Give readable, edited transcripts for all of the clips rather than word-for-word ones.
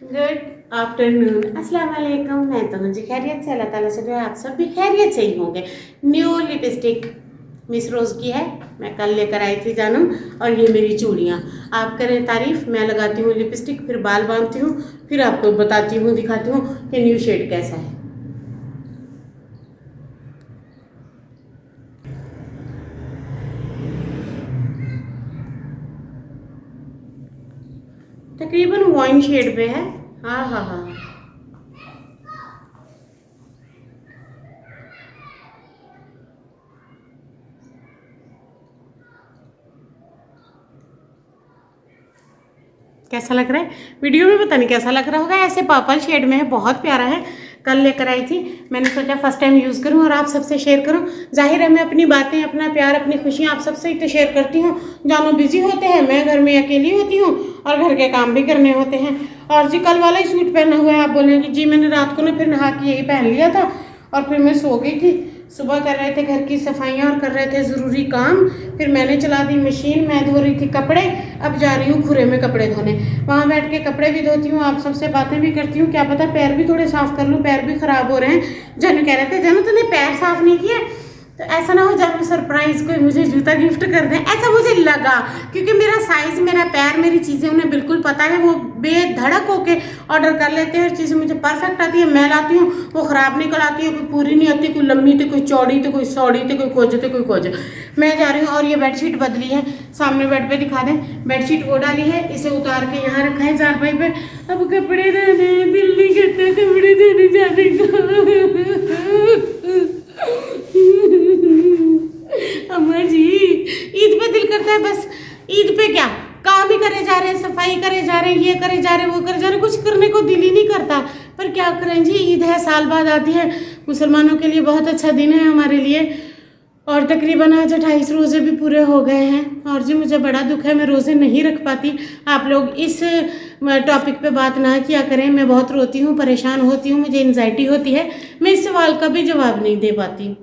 Good afternoon, अस्सलाम वालेकुम। मैं तो मुझे खैरियत से, अल्लाह ताला से दुआ आप सब भी खैरियत से ही होंगे। न्यू लिपस्टिक मिस रोज़ की है, मैं कल लेकर आई थी जानू। और ये मेरी चूड़ियाँ, आप करें तारीफ। मैं लगाती हूँ लिपस्टिक, फिर बाल बांधती हूँ, फिर आपको बताती हूँ, दिखाती हूँ कि न्यू शेड कैसा है। तकरीबन वाइन शेड पे है। हाँ हाँ हाँ, कैसा लग रहा है? वीडियो में पता नहीं कैसा लग रहा होगा, ऐसे पर्पल शेड में है, बहुत प्यारा है। कल लेकर आई थी, मैंने सोचा फर्स्ट टाइम यूज़ करूं और आप सबसे शेयर करूं। जाहिर है मैं अपनी बातें, अपना प्यार, अपनी खुशियां आप सबसे ही तो शेयर करती हूं। जानू बिजी होते हैं, मैं घर में अकेली होती हूँ और घर के काम भी करने होते हैं। और जी कल वाला ही सूट पहना हुआ है। आप बोलेंगे जी मैंने रात को ना फिर नहा के यही पहन लिया था और फिर मैं सो गई थी। सुबह कर रहे थे घर की सफाइयाँ और कर रहे थे ज़रूरी काम, फिर मैंने चला दी मशीन, मैं धो रही थी कपड़े। अब जा रही हूँ खुरे में कपड़े धोने, वहाँ बैठ के कपड़े भी धोती हूँ, आप सबसे बातें भी करती हूँ। क्या पता पैर भी थोड़े साफ कर लूँ, पैर भी खराब हो रहे हैं। जानू कह रहे थे जानू तूने पैर साफ नहीं किए, तो ऐसा ना हो जानू सरप्राइज कोई मुझे जूता गिफ्ट कर दें, ऐसा मुझे लगा। क्योंकि मेरा साइज, मेरा पैर, मेरी चीज़ें उन्हें बिल्कुल पता है। वो बेधड़क होके ऑर्डर कर लेते हैं, चीज़ें मुझे परफेक्ट आती है। मैं लाती हूँ वो ख़राब निकल आती है, कोई पूरी नहीं आती, कोई लंबी तो कोई चौड़ी तो कोई सौड़ी तो कोई खोज तो कोई खोज। मैं जा रही हूँ और ये बेडशीट बदली है, सामने बेड पे दिखा दें। बेडशीट वो डाली है, इसे उतार के यहाँ रखा है चारपाई पे। अब कपड़े धोने, दिल नहीं करता कपड़े धोने जाने का। अम्मा जी ईद पे दिल करता है, बस ईद पे क्या काम ही करे जा रहे हैं, सफाई करे जा रहे हैं, ये करे जा रहे हैं, वो करे जा रहे हैं, कुछ करने को दिल ही नहीं करता। पर क्या करें जी, ईद है, साल बाद आती है, मुसलमानों के लिए बहुत अच्छा दिन है हमारे लिए। और तकरीबन आज 28 रोज़े भी पूरे हो गए हैं। और जी मुझे बड़ा दुख है, मैं रोज़े नहीं रख पाती। आप लोग इस टॉपिक पे बात ना किया करें, मैं बहुत रोती हूँ, परेशान होती हूँ, मुझे एंजाइटी होती है, मैं इस सवाल का भी जवाब नहीं दे पाती।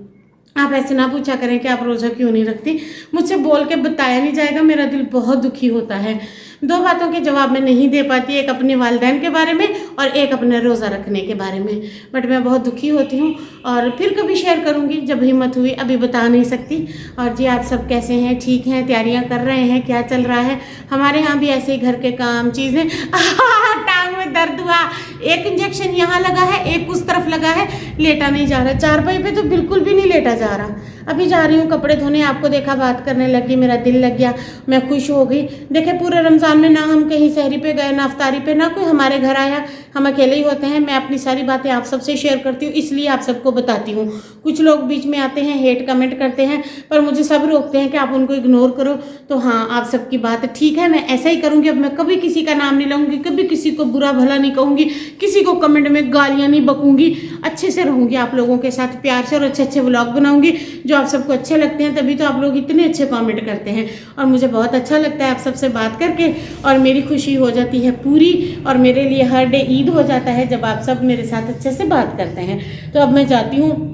आप ऐसे ना पूछा करें कि आप रोज़ा क्यों नहीं रखती, मुझसे बोल के बताया नहीं जाएगा, मेरा दिल बहुत दुखी होता है। दो बातों के जवाब मैं नहीं दे पाती, एक अपने वालिदैन के बारे में और एक अपने रोज़ा रखने के बारे में। बट मैं बहुत दुखी होती हूँ और फिर कभी शेयर करूँगी जब हिम्मत हुई, अभी बता नहीं सकती। और जी आप सब कैसे हैं? ठीक हैं? तैयारियाँ कर रहे हैं? क्या चल रहा है? हमारे यहाँ भी ऐसे ही घर के काम, चीज़ें। टांग में दर्द हुआ, एक इंजेक्शन यहाँ लगा है, एक उस तरफ लगा है, लेटा नहीं जा रहा। चारपाई पे तो बिल्कुल भी नहीं लेटा जा रहा। अभी जा रही हूँ कपड़े धोने, आपको देखा बात करने लगी, मेरा दिल लग गया, मैं खुश हो गई। देखे पूरे रमज़ान में ना हम कहीं सहरी पे गए, ना अफ्तारी पे, ना कोई हमारे घर आया, हम अकेले ही होते हैं। मैं अपनी सारी बातें आप सबसे शेयर करती हूँ, इसलिए आप सबको बताती हूँ। कुछ लोग बीच में आते हैं, हेट कमेंट करते हैं, पर मुझे सब रोकते हैं कि आप उनको इग्नोर करो। तो हाँ, आप सबकी बात ठीक है, मैं ऐसा ही करूँगी। अब मैं कभी किसी का नाम नहीं लूँगी, कभी किसी को बुरा भला नहीं कहूँगी, किसी को कमेंट में गालियाँ नहीं बकूँगी, अच्छे से रहूँगी आप लोगों के साथ, प्यार से, और अच्छे अच्छे व्लॉग बनाऊँगी जो आप सबको अच्छे लगते हैं। तभी तो आप लोग इतने अच्छे कमेंट करते हैं और मुझे बहुत अच्छा लगता है आप सबसे बात करके, और मेरी खुशी हो जाती है पूरी। और मेरे लिए हर डे ईद हो जाता है जब आप सब मेरे साथ अच्छे से बात करते हैं। तो अब मैं जाती हूँ,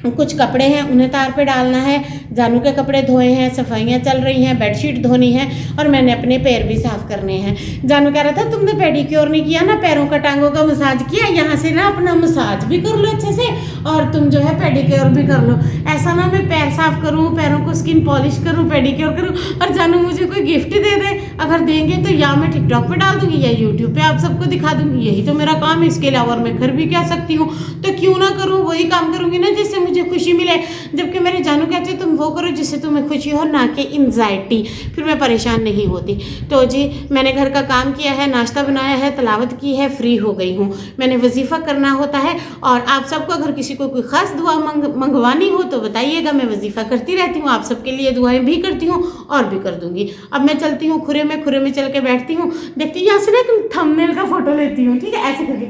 कुछ कपड़े हैं उन्हें तार पे डालना है, जानू के कपड़े धोए हैं, सफाइयाँ चल रही हैं, बेडशीट धोनी है, और मैंने अपने पैर भी साफ करने हैं। जानू कह रहा था तुमने पेडिक्योर नहीं किया ना, पैरों का टांगों का मसाज किया, यहाँ से ना अपना मसाज भी कर लो अच्छे से और तुम जो है पेडिक्योर भी कर लो। ऐसा ना मैं पैर साफ करूँ, पैरों को स्किन पॉलिश करूँ, पेडिक्योर करूँ और जानू मुझे कोई गिफ्ट दे दे। अगर देंगे तो या मैं टिकटॉक पे डाल दूंगी या यूट्यूब पे आप सबको दिखा दूंगी, यही तो मेरा काम है। इसके अलावा मैं कर भी क्या सकती हूँ, तो क्यों ना करूँ, वही काम करूँगी ना जिससे मुझे खुशी मिले। जबकि मेरे जानू कहते तुम वो करो जिससे तुम्हें खुशी हो, ना कि एंजाइटी, फिर मैं परेशान नहीं होती। तो जी मैंने घर का काम किया है, नाश्ता बनाया है, तलावत की है, फ्री हो गई हूँ। मैंने वजीफ़ा करना होता है, और आप सबको अगर किसी को कोई ख़ास दुआ मंगवानी हो तो बताइएगा, मैं वजीफ़ा करती रहती हूँ, आप सबके लिए दुआएं भी करती हूँ और भी कर दूँगी। अब मैं चलती हूँ खुरे में चल के बैठती हूँ, देखती यहाँ से ना तुम थंबनेल का फोटो लेती हूँ, ठीक है, ऐसे करके,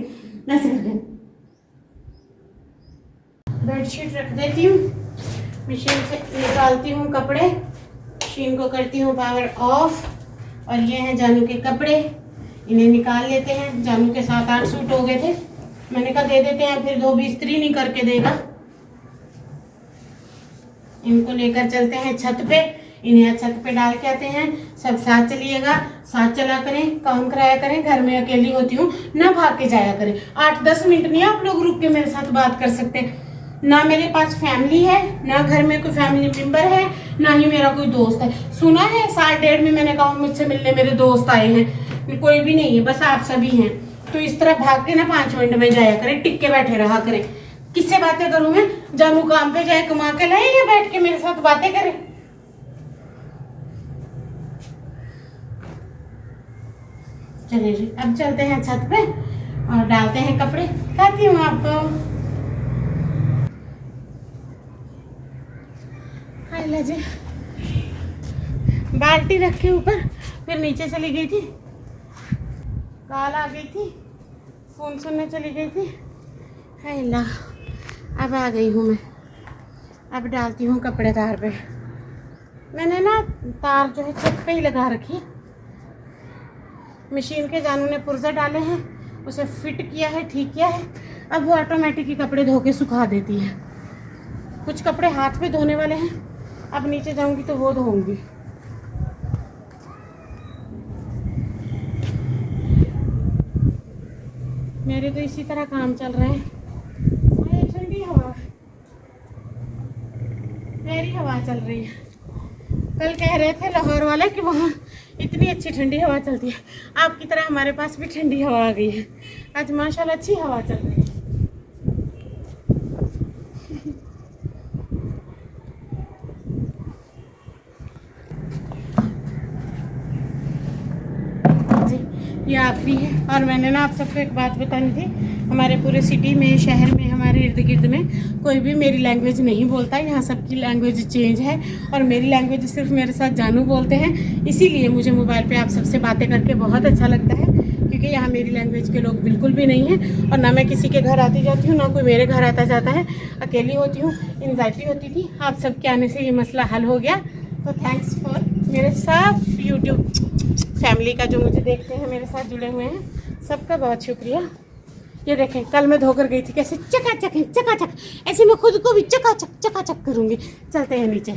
ऐसे करके बेडशीट रख देती हूँ, मशीन से निकालती हूँ कपड़े, मशीन को करती हूँ पावर ऑफ। और ये हैं जानू के कपड़े, इन्हें निकाल लेते हैं। जानू के 7-8 सूट हो गए थे, मैंने कहा दे देते हैं, फिर धोबी इस्त्री नहीं करके देगा। इनको लेकर चलते हैं छत पे, इन्हें छत पे डाल के आते हैं, सब साथ चलिएगा, साथ चला करें, काम कराया करें। घर में अकेली होती हूँ, ना भाग के जाया करें। 8-10 मिनट नहीं आप लोग रुक के मेरे साथ बात कर सकते। ना मेरे पास फैमिली है, ना घर में कोई फैमिली मेंबर है, ना ही मेरा कोई दोस्त है। सुना है 1.5 में मैंने कहा मुझसे मिलने मेरे दोस्त आए हैं, कोई भी नहीं है, बस आप सभी हैं। तो इस तरह भाग के ना 5 मिनट में जाया करें, टिक के बैठे रहा करें। किससे बातें करूं मैं? जानू काम पे जाए कमा के लाए या बैठ के मेरे साथ बातें करे? चलिए जी, अब चलते हैं छत पे और डालते हैं कपड़े। खाती हूँ आपको। हाय जी, बाल्टी रखे ऊपर, फिर नीचे चली गई थी, कॉल आ गई थी, फोन सुनने चली गई थी। हाय ला, अब आ गई हूँ मैं। अब डालती हूँ कपड़े तार पे। मैंने ना तार जो है छत पे ही लगा रखी। मशीन के जानू ने पुर्जा डाले हैं, उसे फिट किया है, ठीक किया है। अब वो ऑटोमेटिक ही कपड़े धो के सुखा देती है। कुछ कपड़े हाथ पे धोने वाले हैं, अब नीचे जाऊंगी तो वो धोऊंगी। मेरे तो इसी तरह काम चल रहे हैं। ठंडी हवा, मेरी हवा चल रही है। कल कह रहे थे लाहौर वाले कि वहाँ इतनी अच्छी ठंडी हवा चलती है, आपकी तरह हमारे पास भी ठंडी हवा आ गई है। आज माशाल्लाह अच्छी हवा चल रही है। ये आखिरी है। और मैंने ना आप सबको एक बात बतानी थी, हमारे पूरे सिटी में, शहर में, हमारे इर्द गिर्द में कोई भी मेरी लैंग्वेज नहीं बोलता। यहाँ सबकी लैंग्वेज चेंज है और मेरी लैंग्वेज सिर्फ मेरे साथ जानू बोलते हैं। इसीलिए मुझे मोबाइल पे आप सबसे बातें करके बहुत अच्छा लगता है, क्योंकि यहाँ मेरी लैंग्वेज के लोग बिल्कुल भी नहीं हैं। और ना मैं किसी के घर आती जाती हूँ, ना कोई मेरे घर आता जाता है। अकेली होती हूँ, एंग्जाइटी होती थी। आप सबके आने से ये मसला हल हो गया। तो थैंक्स फॉर मेरे सब यूट्यूब फैमिली का जो मुझे देखते हैं, मेरे साथ जुड़े हुए हैं, सबका बहुत शुक्रिया। ये देखें, कल मैं धोकर गई थी, कैसे चकाचक है, चकाचक। ऐसे मैं खुद को भी चकाचक करूँगी। चलते हैं नीचे।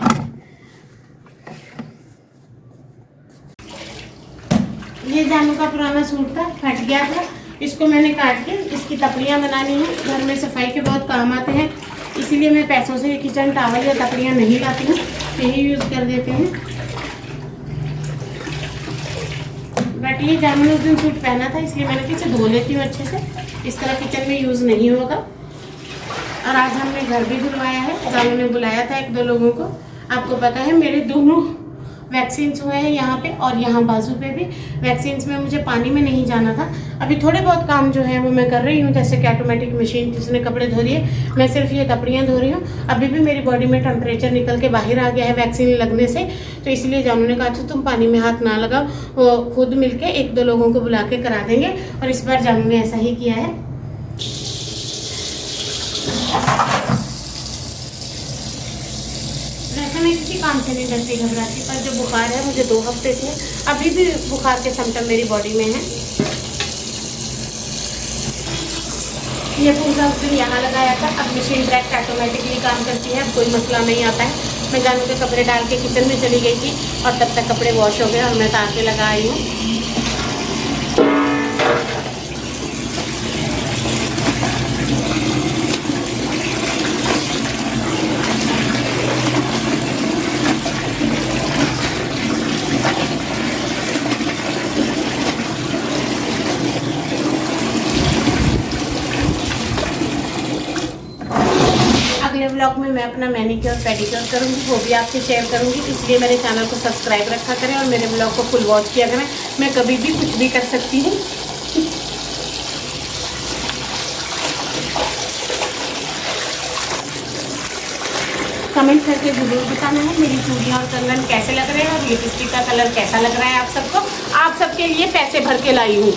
ये जानू का पुराना सूट था, फट गया था, इसको मैंने काट के इसकी तपड़ियाँ बनानी है। घर में सफाई के बहुत काम आते हैं, इसीलिए मैं पैसों से किचन टावल या तपड़ियाँ नहीं लाती हूँ, यही यूज़ कर देते हैं। बट ये जानू ने उस दिन सूट पहना था, इसलिए मैंने किसे धो लेती हूँ अच्छे से। इस तरह किचन में यूज़ नहीं होगा। और आज हमने घर भी धुलवाया है। जानू ने बुलाया था 1-2 लोगों को। आपको पता है मेरे दोनों वैक्सीन्स हुए हैं यहाँ पे और यहाँ बाजू पे भी। वैक्सीन्स में मुझे पानी में नहीं जाना था। अभी थोड़े बहुत काम जो है वो मैं कर रही हूँ, जैसे कि ऑटोमेटिक मशीन जिसने कपड़े धो दिए, मैं सिर्फ ये कपड़ियाँ धो रही हूँ। अभी भी मेरी बॉडी में टेम्परेचर निकल के बाहर आ गया है वैक्सीन लगने से, तो इसलिए जानू ने कहा था तुम पानी में हाथ ना लगाओ, वो खुद मिलके 1-2 लोगों को बुला के करा देंगे। और इस बार जानू ने ऐसा ही किया है। मैं किसी काम से नहीं डरती घबराती, पर जो बुखार है मुझे 2 हफ्ते से, अभी भी बुखार के सिम्टम मेरी बॉडी में है। ये पूरा उस दिन यहाँ लगाया था, अब मशीन डायरेक्ट ऑटोमेटिकली काम करती है, अब कोई मसला नहीं आता है। मैं जानू के कपड़े डाल के किचन में चली गई थी और तब तक कपड़े वॉश हो गए और मैं तार पे लगा आई हूँ। अगले व्लॉग में मैं अपना मैनिक्योर पेडिक्योर करूँगी, वो भी आपसे शेयर करूँगी। इसलिए मेरे चैनल को सब्सक्राइब रखा करें और मेरे व्लॉग को फुल वॉच किया करें। मैं कभी भी कुछ भी कर सकती हूँ। कमेंट करके ज़रूर बताना है मेरी चूड़ियाँ और कंगन कैसे लग रहे हैं और लिपस्टिक का कलर कैसा लग रहा है आप सबको। आप सबके लिए पैसे भर के लाई हूँ।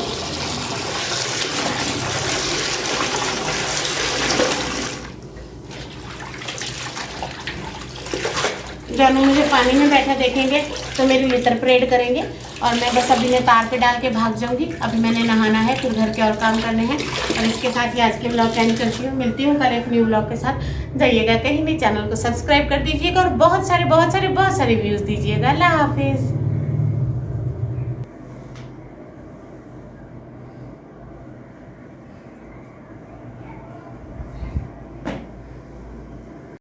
जानू मुझे पानी में बैठा देखेंगे तो मेरे लिए तर परेड करेंगे। और मैं बस अभी मैं तार पे डाल के भाग जाऊंगी। अभी मैंने नहाना है, फिर घर के और काम करने हैं। और इसके साथ ही आज के ब्लॉग एंड करती हूँ। मिलती हूँ कल एक न्यू ब्लॉग के साथ। जाइएगा कहीं भी, चैनल को सब्सक्राइब कर दीजिएगा और बहुत सारे व्यूज़ दीजिएगा। अल्लाह हाफिज़।